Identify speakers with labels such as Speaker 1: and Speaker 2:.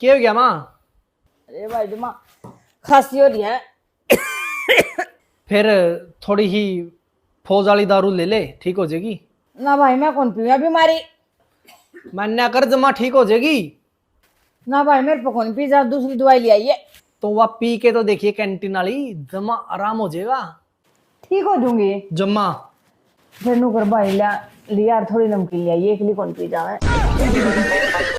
Speaker 1: क्या हो गया माँ?
Speaker 2: अरे भाई जमा खांसी हो रही है।
Speaker 1: फिर थोड़ी ही फौज वाली दारू ले ले, ठीक हो जाएगी।
Speaker 2: ना भाई मैं कौन पीऊँ बीमारी।
Speaker 1: मान्या कर जमा, ठीक हो जाएगी।
Speaker 2: ना भाई मेरे पे कौन पी जा, दूसरी दवाई ले आइए।
Speaker 1: तो वह पी के तो देखिए कैंटीन वाली, जमा आराम हो जाएगा।
Speaker 2: ठीक हो जाऊंगी।
Speaker 1: जम्मा
Speaker 2: फिर नु कर भाई लिया यार, थोड़ी नमकीन ले आइए, एक लिए कौन पी जावे।